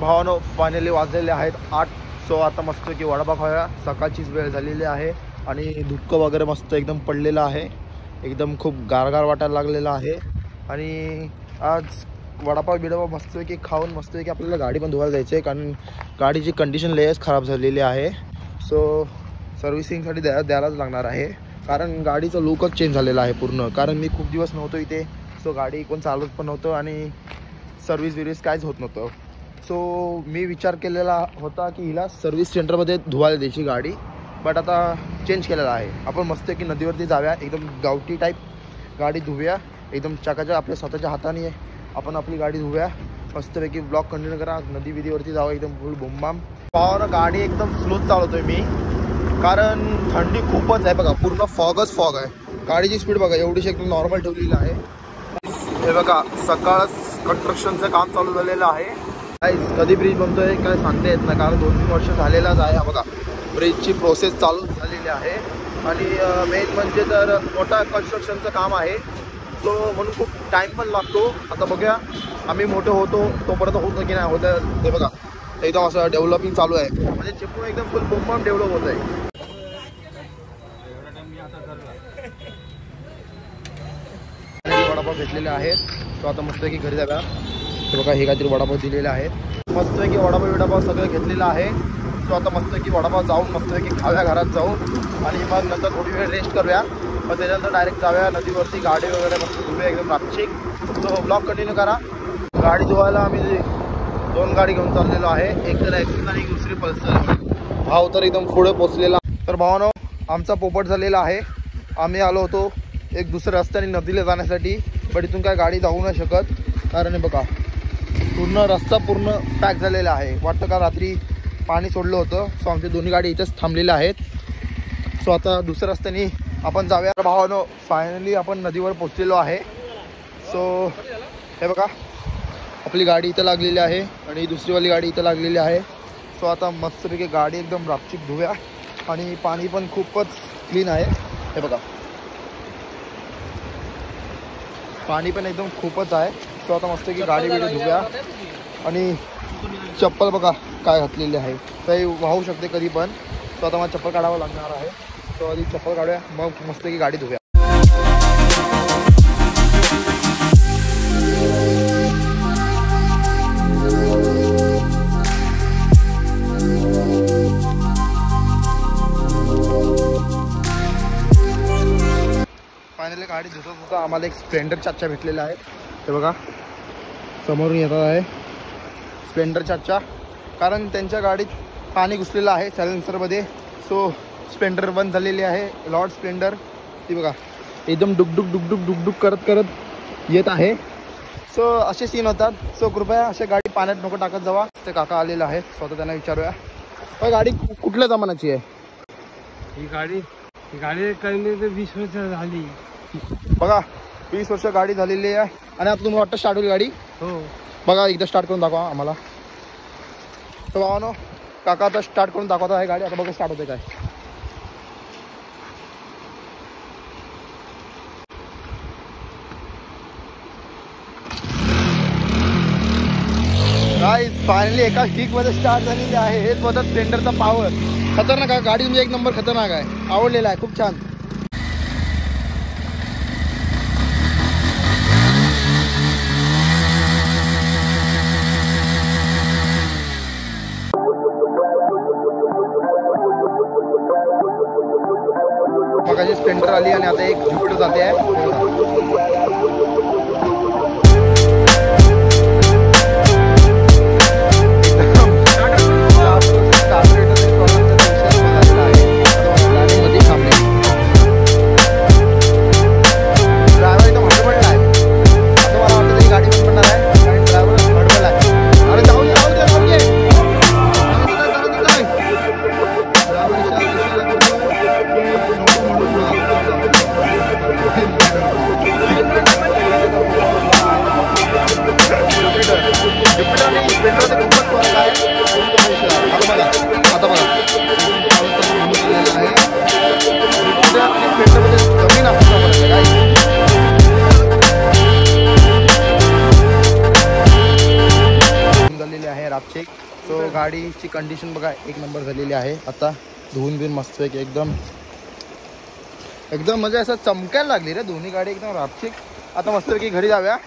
भावानो finally वाजलेले आहेत 8. So आता मस्त की वडापाव खाऊया. सकाळचीच वेळ झालेली आहे आणि धुक्कं वगैरे मस्त एकदम पडलेलं आहे. एकदम खूप गारगार वाटायला लागलेलं आहे. आणि आज वडापाव बिडापाव मस्त की खाऊन मस्त की आपल्याला गाडी पण धुवायला जायचं आहे, कारण गाडीची कंडिशन लयच खराब झालेली आहे. सो सर्व्हिसिंगसाठी द्यायलाच लागणार आहे, कारण गाडीचा लुकच चेंज झालेला आहे पूर्ण. कारण मी खूप दिवस नव्हतो इथे. सो गाडी कोण चालवत पण नव्हतं आणि सर्व्हिस काहीच होत नव्हतं. सो मी विचार केलेला होता की हिला सर्व्हिस सेंटरमध्ये धुवायला द्यायची गाडी, बट आता चेंज केलेला आहे. आपण मस्त की नदीवरती जाऊया, एकदम गावठी टाईप गाडी धुवूया, एकदम चाकाच्या आपल्या स्वतःच्या हाताने आपण आपली गाडी धुवूया. मस्तपैकी ब्लॉग कंटिन्यू करा, नदी विधीवरती जावं एकदम फुल बुमबाम. पावर गाडी एकदम स्लोच चालवतोय मी, कारण थंडी खूपच आहे. बघा पूर्ण फॉगच फॉग आहे. गाडीची स्पीड बघा एवढीशी एकदम नॉर्मल ठेवलेली आहे. हे बघा सकाळच कन्स्ट्रक्शनचं काम चालू झालेलं आहे. कधी ब्रिज बनतोय काय सांगता येत नाही, कारण 2-3 वर्ष झालेलाच आहे. बघा ब्रिजची प्रोसेस चालू झालेली आहे आणि मेन म्हणजे तर मोठा कन्स्ट्रक्शनचं काम आहे. सो म्हणून खूप टाईम पण लागतो. आता बघूया आम्ही मोठे होतो तोपर्यंत होतं की नाही होतं. ते बघा एकदम असं डेव्हलपिंग चालू आहे, म्हणजे चिपळूण एकदम फुल बुमबाम डेव्हलप होत आहे. वडापाव घेतलेले आहेत. सो आता मस्त की घरी जाऊया. हे बघा हे काहीतरी वडापाव दिलेले आहेत. मस्त की वडापाव सगळं घेतलेलं आहे. सो आता मस्त की वडापाव जाऊन मस्त की खाव्या घरात जाऊन आणि मग नंतर थोडी वेळ रेस्ट करूया. मग त्याच्यानंतर डायरेक्ट जाऊया नदीवरती, गाडी वगैरे मस्त धुऊया एकदम रापचिक. सो ब्लॉग कंटिन्यू करा. गाडी धुवायला आम्ही 2 गाडी घेऊन चाललेलो आहे, एक तर ॲक्सेस आणि एक दुसरी पल्सर. भाव तर एकदम पुढे पोचलेला. तर भावानो आमचा पोपट झालेला आहे. आम्ही आलो होतो एक दुसऱ्या रस्त्याने नदीला जाण्यासाठी, पण इथून काय गाडी जाऊ नाही शकत, कारण हे बघा पूर्ण रस्ता पूर्ण पॅक झालेला आहे. वाटतं का रात्री पाणी सोडलं होतं. सो आमची दोन्ही गाडी इथेच थांबलेल्या आहेत. सो आता दुसऱ्या रस्त्याने आपण जाऊया. भावानो फायनली आपण नदीवर पोचलेलो आहे. सो हे बघा आपली गाडी इथं लागलेली आहे आणि दुसरीवाली गाडी इथं लागलेली आहे. सो आता मस्तपैकी गाडी एकदम रापचिक धुव्या आणि पाणी पण खूपच क्लीन आहे. हे बघा पाणी पण एकदम खूपच आहे. सो आता मस्त की गाडी धुव्या आणि चप्पल बघा काय घातलेली आहे, काही वाहू शकते कधी पण. सो आता मला चप्पल काढावं लागणार आहे. सो आधी चप्पल काढूया, मग मस्त की गाडी धुव्या. फायनली गाडी धुत होता आम्हाला एक स्प्लेंडर चाचा भेटलेला आहे. हे बघा समोरून येतात आहे स्प्लेंडर चाचा, कारण त्यांच्या गाडीत पाणी घुसलेलं आहे सायलेन्सरमध्ये. सो स्प्लेंडर बंद झालेली आहे, लॉर्ड स्प्लेंडर. ती बघा एकदम डुकडुक करत येत आहे. सो असे सीन होतात. सो कृपया अशा गाडी पाण्यात नको टाकत जावा. ते काका आलेलं आहे, स्वतः त्यांना विचारूया. पण गाडी कुठल्या जमान्याची आहे ही गाडी? कळली तर 20 वर्ष झाली. बघा 20 वर्ष गाडी झालेली आहे. आणि आता तुम्हाला वाटतं स्टार्ट होईल गाडी? हो बघा एकदा स्टार्ट करून दाखवा आम्हाला. तर भावानो काका आता स्टार्ट करून दाखवत आहे गाडी. आता बघा स्टार्ट होते काय. गाईज फायनली एका किकमध्ये स्टार्ट झालेली आहे. हेच होतं स्प्लेंडरचा पॉवर. खतरनाक आहे गाडी, म्हणजे एक नंबर खतरनाक आहे. आवडलेला आहे खूप छान. बघा स्प्लेंडर आली आणि आता एक ज्युपिटर जाते आहे. सो गाडीची कंडिशन बघा एक नंबर झालेली आहे. आता धुवून बिन मस्त आहे की एकदम म्हणजे असं चमकायला लागली रे दोन्ही गाडी एकदम रापचिक. आता मस्तपैकी घरी जाव्या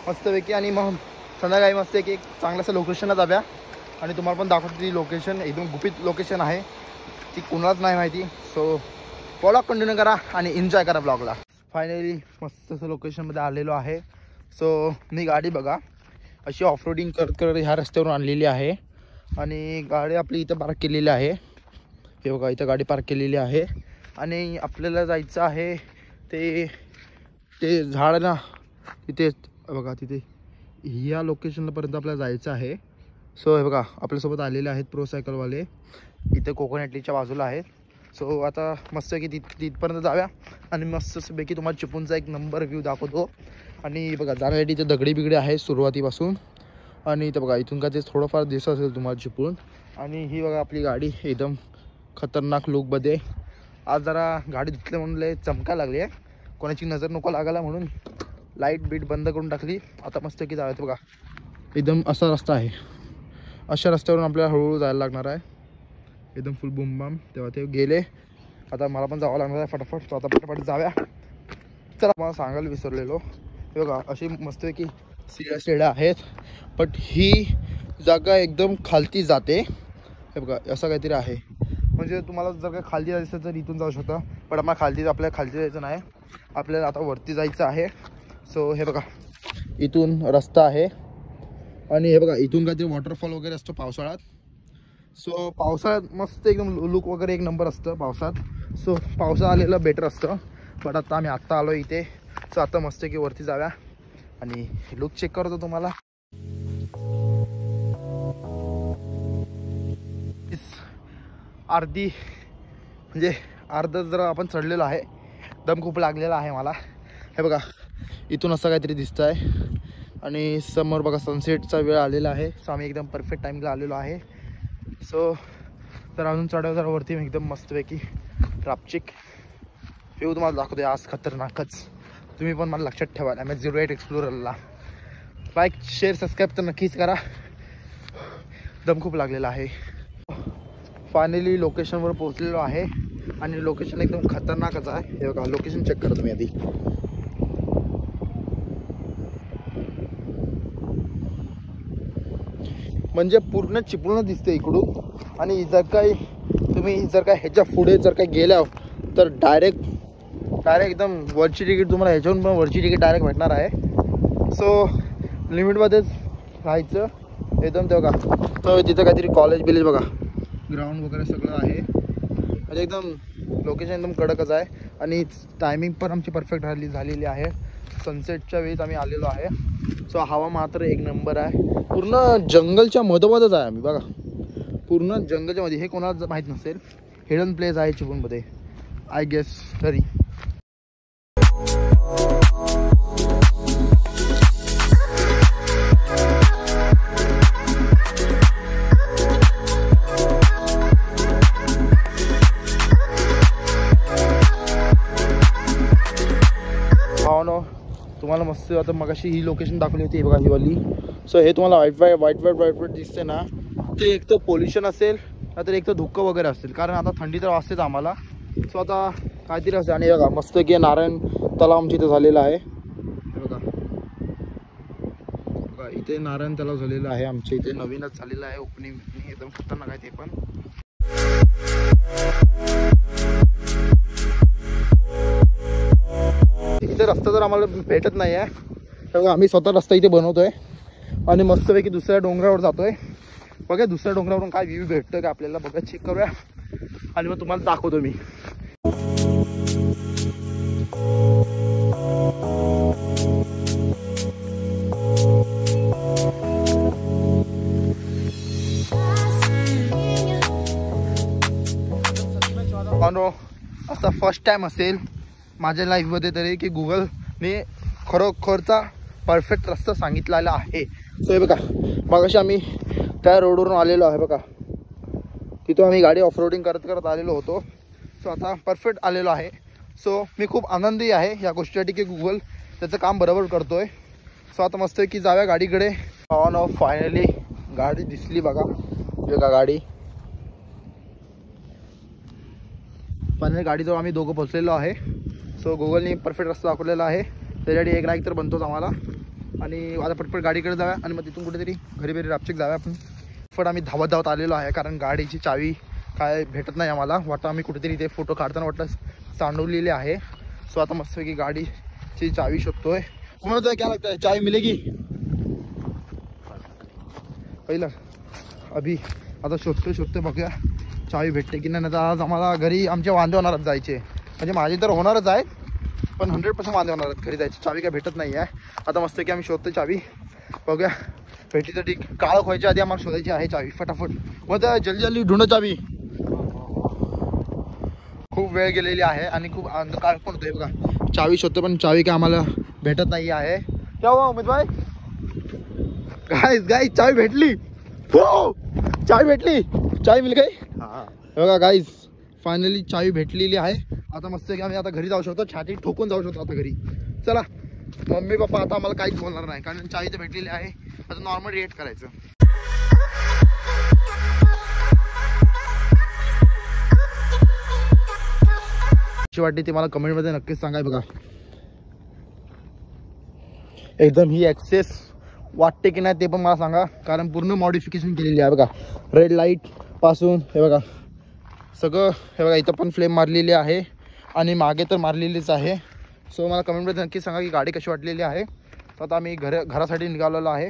मस्तपैकी आणि मग संध्याकाळी मस्त एक चांगल्याशा लोकेशनला जाव्या आणि तुम्हाला पण दाखवतो ती लोकेशन एकदम गुपित लोकेशन आहे ती कोणालाच नाही माहिती. सो ब्लॉग कंटिन्यू करा आणि एन्जॉय करा ब्लॉगला. फायनली मस्त असं लोकेशनमध्ये आलेलो आहे. सो मी गाडी बघा अशी ऑफरोडिंग करत ह्या रस्त्यावरून आणलेली आहे आणि गाडी आपली इथं पार्क केलेली आहे. हे बघा इथं गाडी पार्क केलेली आहे आणि आपल्याला जायचं आहे ते झाड ना तिथे बघा तिथे ह्या लोकेशनपर्यंत आपल्याला जायचं आहे. सो हे बघा आपल्यासोबत आलेले आहेत प्रो सायकलवाले इथे कोकोनटलीच्या बाजूला आहेत. सो आता मस्त की तिथपर्यंत जाव्या आणि मस्तपैकी तुम्हाला चिपळूणचा एक नंबर व्ह्यू दाखवतो. आणि बघा जाण्यासाठी इथे दगडी बिगडी आहे सुरुवातीपासून आणि इथं बघा इथून का ते थोडंफार दिसत असेल तुम्हाला चिपळूण. आणि ही बघा आपली गाडी एकदम खतरनाक लुकमध्ये. आज जरा गाडी धुतली म्हणून लय चमकायला लागली आहे. कोणाची नजर नको लागायला म्हणून लाईट बीट बंद करून टाकली. आता मस्त की जाऊयात बघा एकदम असा रस्ता आहे. अशा रस्त्यावरून आपल्याला हळूहळू जायला लागणार आहे एकदम फुल बुम बाम. तेव्हा ते गेले. आता मला पण जावं लागणार आहे फटाफट. तो आता फटाफट जाव्या. चला मला सांगायला विसरलेलो हे बघा अशी मस्तपैकी सिड्या आहेत बट ही जागा एकदम खालती जाते. हे बघा असं काहीतरी आहे म्हणजे तुम्हाला जर काय खालती जायचं असेल तर इथून जाऊ शकता पण आपल्याला खालती जायचं नाही आपल्याला आता वरती जायचं आहे. सो हे बघा इथून रस्ता आहे आणि हे बघा इथून काहीतरी वॉटरफॉल वगैरे असतो पावसाळ्यात. सो पावसाळ्यात मस्त एकदम लुक वगैरे एक नंबर असतं पावसात. सो पावसाळा आलेलं बेटर असतं बट आता आम्ही आत्ता आलो इथे. सो आता मस्त की वरती जाव्या आणि लुक चेक करतो तुम्हाला. अर्धी म्हणजे अर्धा जरा आपण चढलेलो आहे. दम खूप लागलेला आहे मला. हे बघा इथून असं काहीतरी दिसतं आहे आणि समोर बघा सनसेटचा वेळ आलेला आहे. सो आम्ही एकदम परफेक्ट टाईमला आलेलो आहे. सो तर अजून चढाव जरा वरती एकदम मस्तपैकी रापचिक व्ह्यू तुम्हाला दाखवते आज खतरनाकच. तुम्ही पण मला लक्षात ठेवा MH08 एक्सप्लोररला लाईक शेअर सबस्क्राईब तर नक्कीच करा. दम खूप लागलेला आहे. फायनली लोकेशनवर पोहोचलेलो आहे आणि लोकेशन एकदम खतरनाकच आहे. हे बघा लोकेशन चेक करा तुम्ही आधी. म्हणजे पूर्ण चिपळूण दिसते इकडून आणि तुम्ही जर काय ह्याच्या पुढे जर काय गेल्या तर डायरेक्ट एकदम वरची तिकीट तुम्हाला ह्याच्याहून पण वरची तिकीट डायरेक्ट भेटणार आहे. सो लिमिटमध्येच राहायचं एकदम. ते बघा तर तिथं काहीतरी कॉलेज बिलेज बघा ग्राउंड वगैरे सगळं आहे म्हणजे एकदम लोकेशन एकदम कडकच आहे आणि टायमिंग पण आमची परफेक्ट झालेली आहे. सनसेटच्या वेळीच आम्ही आलेलो आहे. सो हवा मात्र एक नंबर आहे. पूर्ण जंगलच्या मधोमधच आहे आम्ही बघा पूर्ण जंगलच्या मध्ये. हे कोणाला माहीत नसेल हिडन प्लेस आहे चिपळूणमध्ये आय गेस तरी. तुम्हाला मस्त आता मगाशी ही लोकेशन दाखवली होती बघा ही वाली. सो हे तुम्हाला वाईट दिसते ना ते एक तर पोल्युशन असेल नाहीतर एक तर धुक्कं वगैरे असेल कारण आता थंडी तर वाजतेच आम्हाला. सो आता काहीतरी असेल. आणि बघा मस्त की नारायण तलाव आमच्या इथं झालेला आहे. बघा बघा इथे नारायण तलाव झालेलं आहे आमच्या इथे नवीनच झालेलं आहे. ओपनिंग एकदम खतरनाक आहे ते पण. इथे रस्ता तर आम्हाला भेटत नाही आहे तर आम्ही स्वतः रस्ता इथे बनवतोय आणि मस्तपैकी दुसऱ्या डोंगरावर जातोय. बघा दुसऱ्या डोंगरावरून काय व्ह्यू भेटतोय का आपल्याला बघा चेक करूया आणि मग तुम्हाला दाखवतो मी. असा फर्स्ट टाइम असेल माझ्या लाईफमध्ये तरी की गुगलने खरोखरचा परफेक्ट रस्ता सांगितलेला आहे. सो हे बघा मगाशी आम्ही त्या रोडवरून आलेलो आहे बघा तिथून आम्ही गाडी ऑफरोडिंग करत आलेलो होतो. सो आता परफेक्ट आलेलो आहे. सो मी खूप आनंदी आहे या गोष्टीसाठी की गुगल त्याचं काम बरोबर करतोय. सो आता मस्त की जाव्या गाडीकडे. फायनली गाडी दिसली बघा बघा गाडी. फायनली गाडीजवळ आम्ही दोघं पोहोचलेलो आहे. सो गुगलने परफेक्ट रस्ता दाखवलेला आहे, त्याच्यासाठी एक राईक तर बनतोच आम्हाला. आणि आता पटपट गाडीकडे जाऊया आणि मग तिथून कुठेतरी घरी बेरी रापचिक जाऊया आपण. पण आम्ही धावत आलेलो आहे, कारण गाडीची चावी काय भेटत नाही आम्हाला. वाटतं आम्ही कुठेतरी ते फोटो काढताना वाटलं सांडवलेले आहे. सो आता मस्तपैकी गाडीची चावी शोधतोय. तुम्हाला काय लागतं, चावी मिलेगी पहिलं अभि. आता शोधतोय बघूया चावी भेटते की नाही. तर आज आम्हाला घरी आमच्या वांदे होणारच जायचे, म्हणजे माझे तर होणारच आहेत, पण 100% वांदे होणार आहेत घरी जायचे. चावी काय भेटत नाही आहे. आता मस्त की आम्ही शोधतो चावी, बघूया भेटी तर ठीक. काळख व्हायच्या आधी आम्हाला शोधायची आहे चावी फटाफट. मग जल्दी ढूंढ चावी. खूप वेळ गेलेली आहे आणि खूप अंधकार पण होतोय बघा. चावी शोधतो पण चावी काय आम्हाला भेटत नाही आहे. क्या हुआ उमेद भाई? गाइस चावी भेटली. हो चावी भेटली, चावी मिल गई. बघा गाईज फायनली चावी भेटलेली आहे. आता मस्त की आम्ही आता घरी जाऊ शकतो, छाती ठोकून जाऊ शकतो आता घरी. चला मम्मी पप्पा आता आम्हाला काहीच बोलणार नाही, कारण चावी तर भेटलेली आहे. आता नॉर्मल रिएक्ट करायचं. कशी वाटते ते मला कमेंटमध्ये नक्कीच सांगाय. बघा एकदम ही ॲक्सेस वाटते की नाही ते पण मला सांगा, कारण पूर्ण मॉडिफिकेशन केलेली आहे. बघा रेड लाईट पासून हे बघा सगळं, हे बघा इथं पण फ्लेम मारलेली आहे आणि मागे तर मारलेलीच आहे. सो मला कमेंटमध्ये नक्की सांगा की गाडी कशी वाटलेली आहे. तर आता आम्ही घरासाठी निघालेलो आहे.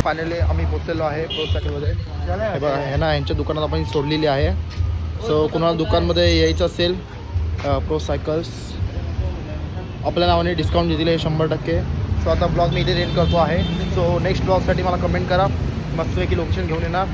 फायनली आम्ही पोहोचलेलो आहे प्रोसायकलमध्ये. हे बघा हे ना यांच्या दुकानात आपण सोडलेली आहे. सो कुणाला दुकानमध्ये यायचं असेल प्रोसायकल्स आपल्या नावाने डिस्काउंट देतील 100%. सो आता ब्लॉग मी इथे एंड करतो आहे. सो नेक्स्ट ब्लॉगसाठी मला कमेंट करा, मस्तपैकी लोकेशन घेऊन येणार.